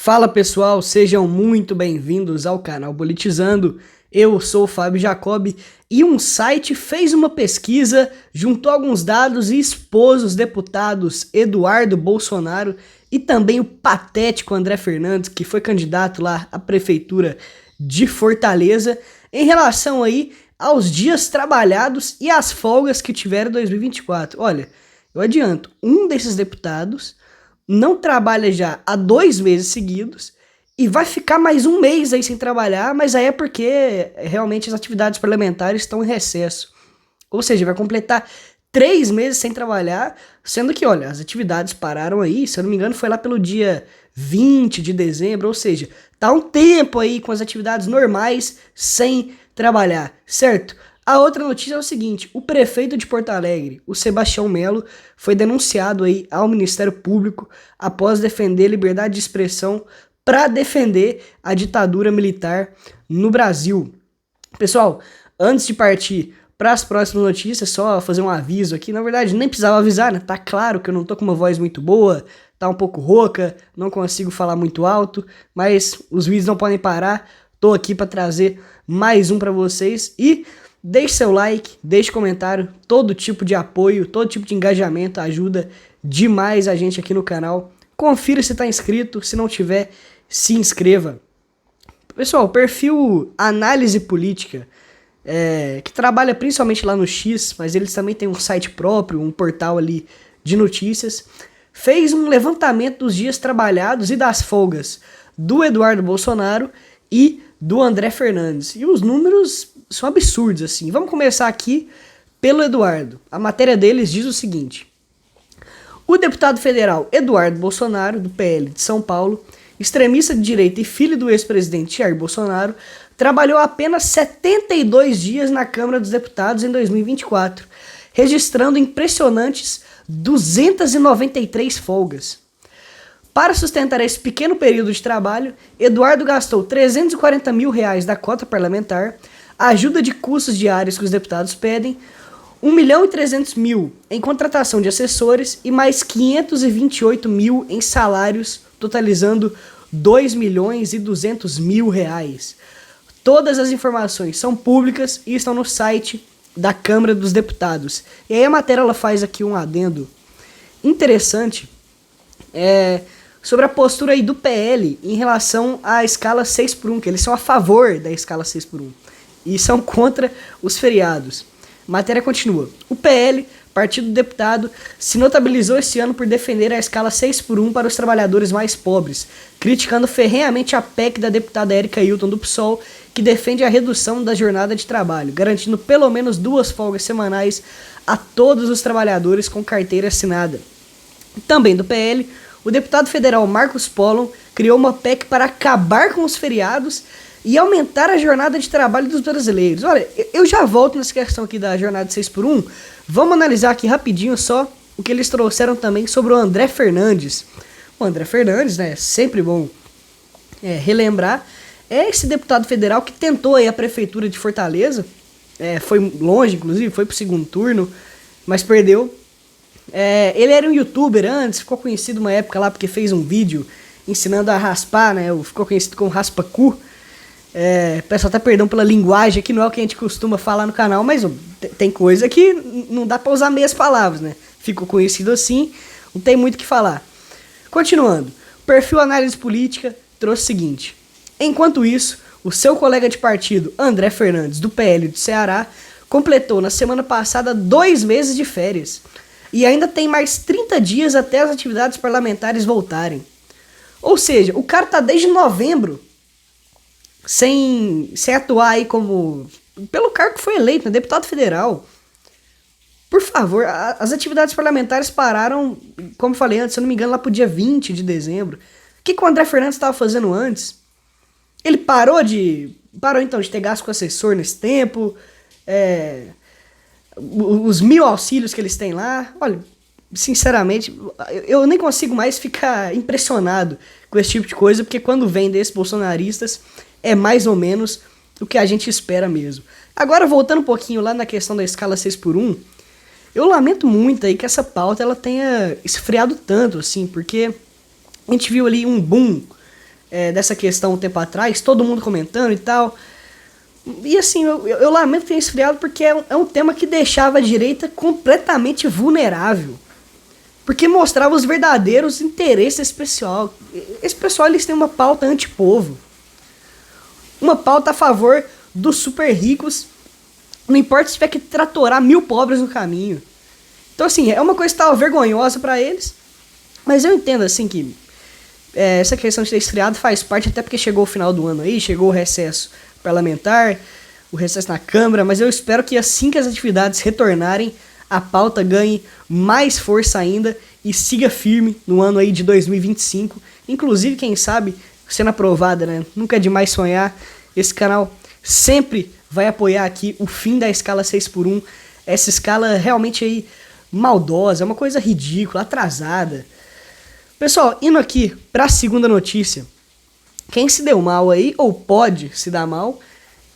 Fala pessoal, sejam muito bem-vindos ao canal Politizando. Eu sou o Fábio Jacob e um site fez uma pesquisa, juntou alguns dados e expôs os deputados Eduardo Bolsonaro e também o patético André Fernandes, que foi candidato lá à prefeitura de Fortaleza, em relação aí aos dias trabalhados e as folgas que tiveram em 2024. Olha, eu adianto, um desses deputados não trabalha já há 2 meses seguidos e vai ficar mais um mês aí sem trabalhar, mas aí é porque realmente as atividades parlamentares estão em recesso. Ou seja, vai completar 3 meses sem trabalhar, sendo que, olha, as atividades pararam aí, se eu não me engano, foi lá pelo dia 20 de dezembro, ou seja, tá um tempo aí com as atividades normais sem trabalhar, certo? A outra notícia é o seguinte: o prefeito de Porto Alegre, o Sebastião Melo, foi denunciado aí ao Ministério Público após defender a liberdade de expressão para defender a ditadura militar no Brasil. Pessoal, antes de partir para as próximas notícias, só fazer um aviso aqui. Na verdade, nem precisava avisar, né? Tá claro que eu não tô com uma voz muito boa, tá um pouco rouca, não consigo falar muito alto, mas os vídeos não podem parar. Tô aqui para trazer mais um para vocês e deixe seu like, deixe comentário, todo tipo de apoio, todo tipo de engajamento ajuda demais a gente aqui no canal. Confira se está inscrito, se não tiver, se inscreva. Pessoal, o perfil Análise Política, que trabalha principalmente lá no X, mas eles também têm um site próprio, um portal ali de notícias, fez um levantamento dos dias trabalhados e das folgas do Eduardo Bolsonaro e do André Fernandes. E os números são absurdos, assim. Vamos começar aqui pelo Eduardo. A matéria deles diz o seguinte: o deputado federal Eduardo Bolsonaro, do PL de São Paulo, extremista de direita e filho do ex-presidente Jair Bolsonaro, trabalhou apenas 72 dias na Câmara dos Deputados em 2024, registrando impressionantes 293 folgas. Para sustentar esse pequeno período de trabalho, Eduardo gastou R$340 mil da cota parlamentar, ajuda de custos diários que os deputados pedem, R$1.300.000 em contratação de assessores e mais R$528 mil em salários, totalizando R$2.200.000. Todas as informações são públicas e estão no site da Câmara dos Deputados. E aí a matéria ela faz aqui um adendo interessante sobre a postura aí do PL em relação à escala 6x1, que eles são a favor da escala 6x1 e são contra os feriados. A matéria continua. O PL, partido do deputado, se notabilizou esse ano por defender a escala 6x1 para os trabalhadores mais pobres, criticando ferrenhamente a PEC da deputada Érica Hilton do PSOL, que defende a redução da jornada de trabalho, garantindo pelo menos 2 folgas semanais a todos os trabalhadores com carteira assinada. Também do PL, o deputado federal Marcos Pollon criou uma PEC para acabar com os feriados e aumentar a jornada de trabalho dos brasileiros. Olha, eu já volto nessa questão aqui da jornada de 6x1. Vamos analisar aqui rapidinho só o que eles trouxeram também sobre o André Fernandes. O André Fernandes, né, sempre bom relembrar, é esse deputado federal que tentou aí a prefeitura de Fortaleza, foi longe, inclusive, foi pro segundo turno, mas perdeu. Ele era um youtuber antes, ficou conhecido uma época lá porque fez um vídeo ensinando a raspar, né? Ficou conhecido como raspa-cu. Peço até perdão pela linguagem, que não é o que a gente costuma falar no canal, mas tem coisa que não dá pra usar meias palavras, né? Ficou conhecido assim, não tem muito o que falar. Continuando, o perfil Análise Política trouxe o seguinte: enquanto isso, o seu colega de partido, André Fernandes, do PL do Ceará, completou na semana passada 2 meses de férias. E ainda tem mais 30 dias até as atividades parlamentares voltarem. Ou seja, o cara tá desde novembro sem atuar aí pelo cargo que foi eleito, né? Deputado federal. Por favor, as atividades parlamentares pararam, como falei antes, se eu não me engano, lá pro dia 20 de dezembro. O que o André Fernandes estava fazendo antes? Ele parou então de ter gasto com assessor nesse tempo, os 1.000 auxílios que eles têm lá. Olha, sinceramente, eu nem consigo mais ficar impressionado com esse tipo de coisa, porque quando vem desses bolsonaristas, é mais ou menos o que a gente espera mesmo. Agora, voltando um pouquinho lá na questão da escala 6x1, eu lamento muito aí que essa pauta ela tenha esfriado tanto, assim, porque a gente viu ali um boom dessa questão um tempo atrás, todo mundo comentando e tal. E assim, eu lamento ter esfriado porque é um tema que deixava a direita completamente vulnerável. Porque mostrava os verdadeiros interesses desse pessoal. Esse pessoal, eles têm uma pauta antipovo. Uma pauta a favor dos super ricos. Não importa se tiver que tratorar 1000 pobres no caminho. Então assim, é uma coisa que estava vergonhosa pra eles. Mas eu entendo assim que essa questão de ter esfriado faz parte, até porque chegou o final do ano aí, chegou o recesso parlamentar, o recesso na Câmara, mas eu espero que assim que as atividades retornarem, a pauta ganhe mais força ainda e siga firme no ano aí de 2025. Inclusive, quem sabe, sendo aprovada, né? Nunca é demais sonhar. Esse canal sempre vai apoiar aqui o fim da escala 6x1. Essa escala realmente aí maldosa, é uma coisa ridícula, atrasada. Pessoal, indo aqui para a segunda notícia. Quem se deu mal aí, ou pode se dar mal,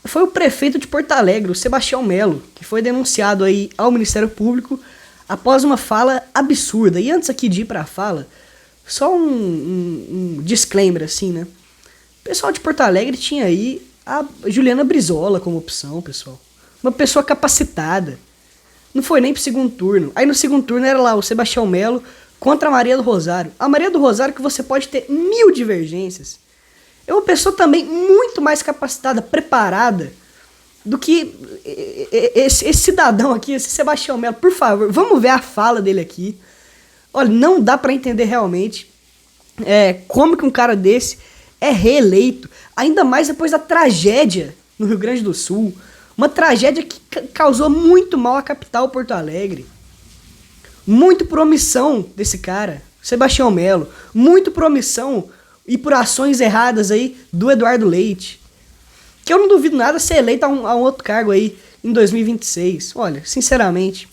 foi o prefeito de Porto Alegre, o Sebastião Melo, que foi denunciado aí ao Ministério Público após uma fala absurda. E antes aqui de ir pra fala, só um disclaimer assim, né? O pessoal de Porto Alegre tinha aí a Juliana Brizola como opção, pessoal. Uma pessoa capacitada. Não foi nem pro segundo turno. Aí no segundo turno era lá o Sebastião Melo contra a Maria do Rosário. A Maria do Rosário que você pode ter 1000 divergências. É uma pessoa também muito mais capacitada, preparada, do que esse cidadão aqui, esse Sebastião Melo. Por favor, vamos ver a fala dele aqui. Olha, não dá pra entender realmente como que um cara desse é reeleito. Ainda mais depois da tragédia no Rio Grande do Sul. Uma tragédia que causou muito mal à capital, Porto Alegre. Muito por omissão desse cara, Sebastião Melo. Muito por omissão e por ações erradas aí do Eduardo Leite. Que eu não duvido nada ser eleito a um outro cargo aí em 2026. Olha, sinceramente.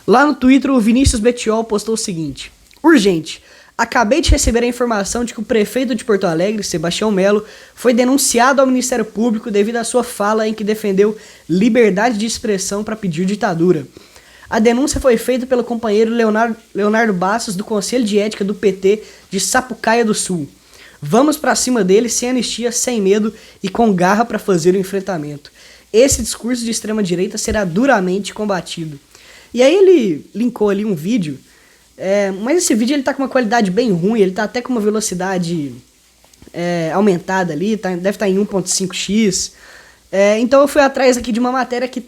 Lá no Twitter, o Vinícius Betiol postou o seguinte: urgente. Acabei de receber a informação de que o prefeito de Porto Alegre, Sebastião Melo, foi denunciado ao Ministério Público devido à sua fala em que defendeu liberdade de expressão para pedir ditadura. A denúncia foi feita pelo companheiro Leonardo Bastos, do Conselho de Ética do PT de Sapucaia do Sul. Vamos pra cima dele sem anistia, sem medo e com garra para fazer o enfrentamento. Esse discurso de extrema-direita será duramente combatido. E aí ele linkou ali um vídeo, mas esse vídeo ele tá com uma qualidade bem ruim, ele tá até com uma velocidade aumentada ali, deve estar em 1.5x. Então eu fui atrás aqui de uma matéria que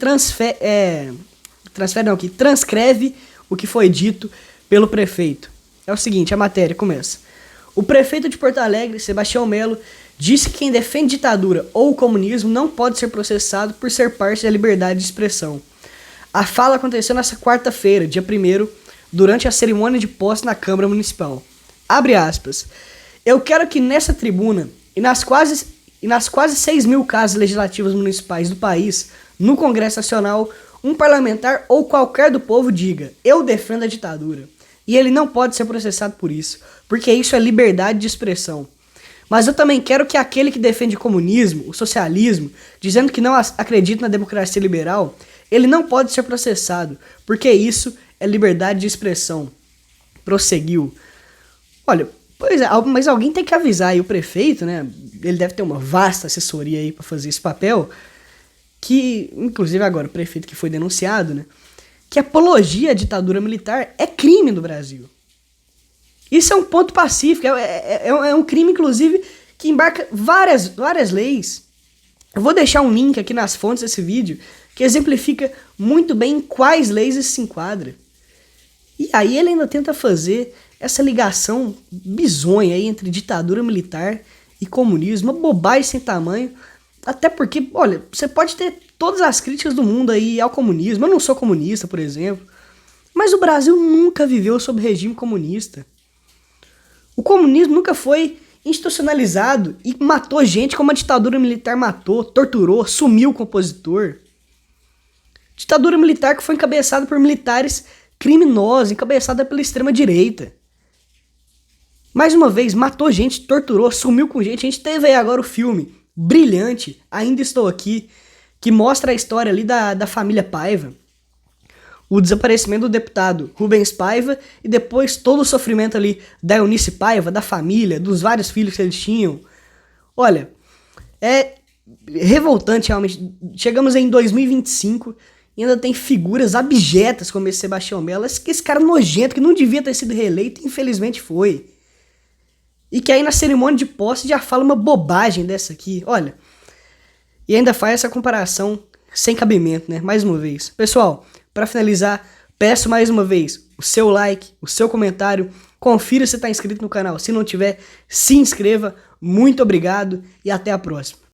que transcreve o que foi dito pelo prefeito. É o seguinte, a matéria começa. O prefeito de Porto Alegre, Sebastião Melo, disse que quem defende ditadura ou comunismo não pode ser processado por ser parte da liberdade de expressão. A fala aconteceu nesta quarta-feira, dia 1º, durante a cerimônia de posse na Câmara Municipal. Abre aspas. Eu quero que nessa tribuna e nas quase 6.000 casas legislativas municipais do país, no Congresso Nacional, um parlamentar ou qualquer do povo diga: eu defendo a ditadura. E ele não pode ser processado por isso, porque isso é liberdade de expressão. Mas eu também quero que aquele que defende o comunismo, o socialismo, dizendo que não acredita na democracia liberal, ele não pode ser processado, porque isso é liberdade de expressão. Prosseguiu. Olha, pois é, mas alguém tem que avisar aí o prefeito, né? Ele deve ter uma vasta assessoria aí para fazer esse papel. Que, inclusive agora, o prefeito que foi denunciado, né? Que apologia à ditadura militar é crime no Brasil. Isso é um ponto pacífico, é um crime, inclusive, que embarca várias leis. Eu vou deixar um link aqui nas fontes desse vídeo que exemplifica muito bem em quais leis isso se enquadra. E aí ele ainda tenta fazer essa ligação bizonha aí entre ditadura militar e comunismo, uma bobagem sem tamanho. Até porque, olha, você pode ter todas as críticas do mundo aí ao comunismo. Eu não sou comunista, por exemplo. Mas o Brasil nunca viveu sob regime comunista. O comunismo nunca foi institucionalizado e matou gente como a ditadura militar matou, torturou, sumiu o compositor. Ditadura militar que foi encabeçada por militares criminosos, encabeçada pela extrema-direita. Mais uma vez, matou gente, torturou, sumiu com gente. A gente teve aí agora o filme brilhante, Ainda Estou Aqui, que mostra a história ali da família Paiva. o desaparecimento do deputado Rubens Paiva e depois todo o sofrimento ali da Eunice Paiva, da família, dos vários filhos que eles tinham. Olha, é revoltante realmente. Chegamos em 2025 e ainda tem figuras abjetas como esse Sebastião Mello, esse cara nojento que não devia ter sido reeleito e infelizmente foi. E que aí na cerimônia de posse já fala uma bobagem dessa aqui, olha. E ainda faz essa comparação sem cabimento, né? Mais uma vez. Pessoal, para finalizar, peço mais uma vez o seu like, o seu comentário. Confira se está inscrito no canal. Se não tiver, se inscreva. Muito obrigado e até a próxima.